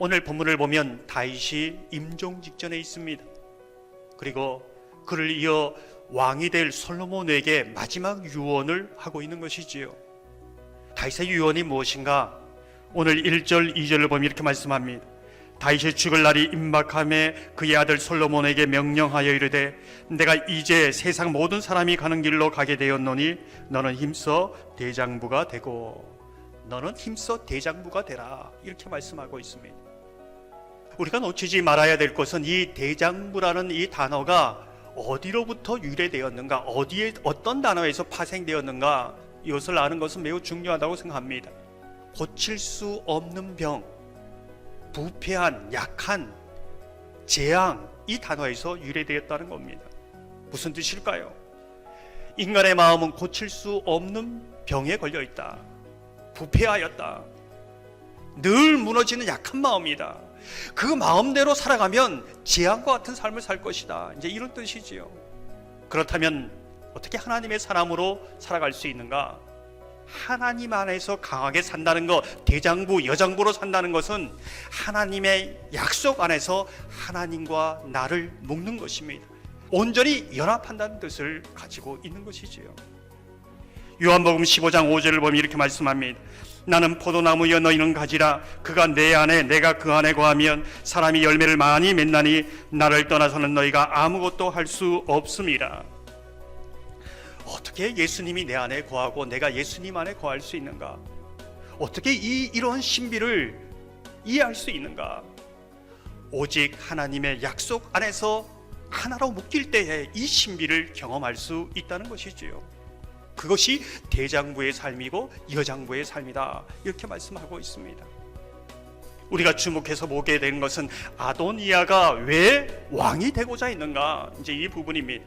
오늘 본문을 보면 다윗이 임종 직전에 있습니다. 그리고 그를 이어 왕이 될 솔로몬에게 마지막 유언을 하고 있는 것이지요. 다윗의 유언이 무엇인가? 오늘 1절 2절을 보면 이렇게 말씀합니다. 다윗이 죽을 날이 임박함에 그의 아들 솔로몬에게 명령하여 이르되 내가 이제 세상 모든 사람이 가는 길로 가게 되었노니 너는 힘써 대장부가 되고 너는 힘써 대장부가 되라, 이렇게 말씀하고 있습니다. 우리가 놓치지 말아야 될 것은 이 대장부라는 이 단어가 어디로부터 유래되었는가, 어디에 어떤 단어에서 파생되었는가, 이것을 아는 것은 매우 중요하다고 생각합니다. 고칠 수 없는 병, 부패한, 약한, 재앙, 이 단어에서 유래되었다는 겁니다. 무슨 뜻일까요? 인간의 마음은 고칠 수 없는 병에 걸려 있다. 부패하였다. 늘 무너지는 약한 마음이다. 그 마음대로 살아가면 재앙과 같은 삶을 살 것이다. 이제 이런 뜻이지요. 그렇다면 어떻게 하나님의 사람으로 살아갈 수 있는가? 하나님 안에서 강하게 산다는 것, 대장부, 여장부로 산다는 것은 하나님의 약속 안에서 하나님과 나를 묶는 것입니다. 온전히 연합한다는 뜻을 가지고 있는 것이지요. 요한복음 15장 5절을 보면 이렇게 말씀합니다. 나는 포도나무여 너희는 가지라. 그가 내 안에 내가 그 안에 거하면 사람이 열매를 많이 맺나니 나를 떠나서는 너희가 아무것도 할 수 없음이라. 어떻게 예수님이 내 안에 거하고 내가 예수님 안에 거할 수 있는가? 어떻게 이런 신비를 이해할 수 있는가? 오직 하나님의 약속 안에서 하나로 묶일 때에 이 신비를 경험할 수 있다는 것이지요. 그것이 대장부의 삶이고 여장부의 삶이다, 이렇게 말씀하고 있습니다. 우리가 주목해서 보게 되는 것은 아도니아가 왜 왕이 되고자 했는가, 이제 이 부분입니다.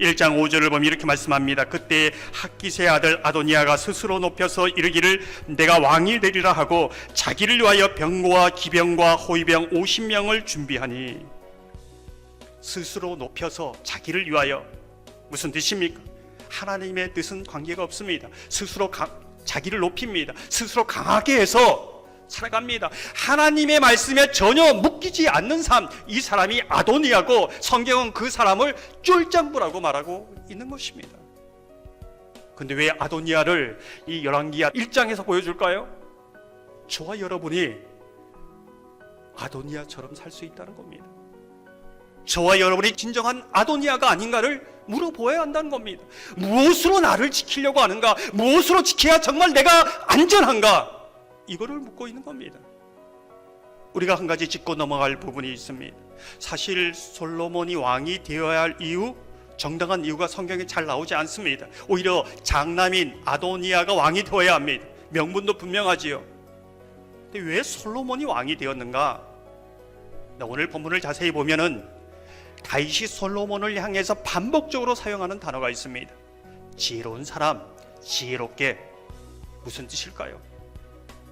1장 5절을 보면 이렇게 말씀합니다. 그때 학깃의 아들 아도니아가 스스로 높여서 이르기를 내가 왕이 되리라 하고 자기를 위하여 병거와 기병과 호위병 50명을 준비하니. 스스로 높여서 자기를 위하여, 무슨 뜻입니까? 하나님의 뜻은 관계가 없습니다. 스스로 자기를 높입니다. 스스로 강하게 해서 살아갑니다. 하나님의 말씀에 전혀 묶이지 않는 삶, 이 사람이 아도니아고 성경은 그 사람을 쫄장부라고 말하고 있는 것입니다. 근데 왜 아도니아를 이 열왕기하 1장에서 보여줄까요? 저와 여러분이 아도니아처럼 살 수 있다는 겁니다. 저와 여러분이 진정한 아도니아가 아닌가를 물어보아야 한다는 겁니다. 무엇으로 나를 지키려고 하는가? 무엇으로 지켜야 정말 내가 안전한가? 이거를 묻고 있는 겁니다. 우리가 한 가지 짚고 넘어갈 부분이 있습니다. 사실 솔로몬이 왕이 되어야 할 이유, 정당한 이유가 성경에 잘 나오지 않습니다. 오히려 장남인 아도니아가 왕이 되어야 합니다. 명분도 분명하지요. 근데 왜 솔로몬이 왕이 되었는가? 오늘 본문을 자세히 보면은 다윗이 솔로몬을 향해서 반복적으로 사용하는 단어가 있습니다. 지혜로운 사람, 지혜롭게. 무슨 뜻일까요?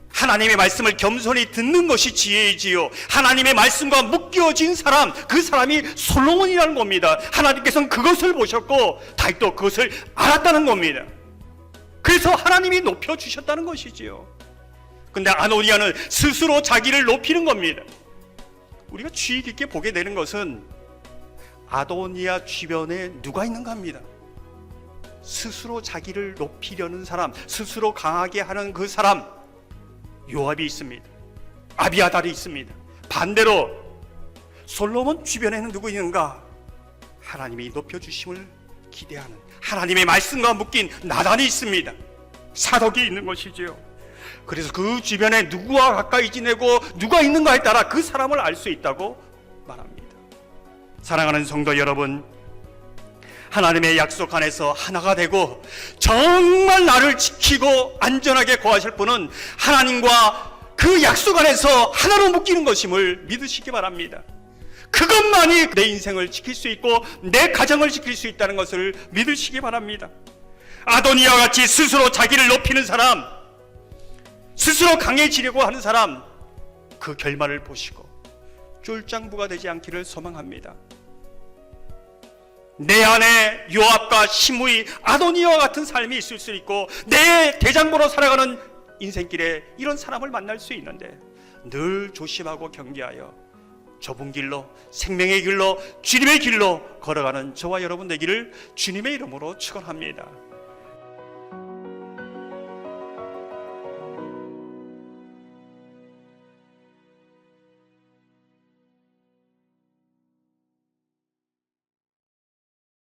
하나님의 말씀을 겸손히 듣는 것이 지혜이지요. 하나님의 말씀과 묶여진 사람, 그 사람이 솔로몬이라는 겁니다. 하나님께서는 그것을 보셨고 다윗도 그것을 알았다는 겁니다. 그래서 하나님이 높여주셨다는 것이지요. 근데 아도니아는 스스로 자기를 높이는 겁니다. 우리가 주의 깊게 보게 되는 것은 아도니아 주변에 누가 있는가 합니다. 스스로 자기를 높이려는 사람, 스스로 강하게 하는 그 사람, 요압이 있습니다. 아비아달이 있습니다. 반대로 솔로몬 주변에는 누구 있는가? 하나님이 높여주심을 기대하는, 하나님의 말씀과 묶인 나단이 있습니다. 사독이 있는 것이지요. 그래서 그 주변에 누구와 가까이 지내고 누가 있는가에 따라 그 사람을 알 수 있다고 말합니다. 사랑하는 성도 여러분, 하나님의 약속 안에서 하나가 되고 정말 나를 지키고 안전하게 거하실 분은 하나님과 그 약속 안에서 하나로 묶이는 것임을 믿으시기 바랍니다. 그것만이 내 인생을 지킬 수 있고 내 가정을 지킬 수 있다는 것을 믿으시기 바랍니다. 아도니아와 같이 스스로 자기를 높이는 사람, 스스로 강해지려고 하는 사람, 그 결말을 보시고 쫄장부가 되지 않기를 소망합니다. 내 안에 요압과 시므이, 아도니아와 같은 삶이 있을 수 있고 내 대장부로 살아가는 인생길에 이런 사람을 만날 수 있는데 늘 조심하고 경계하여 좁은 길로, 생명의 길로, 주님의 길로 걸어가는 저와 여러분 되기를 주님의 이름으로 축원합니다.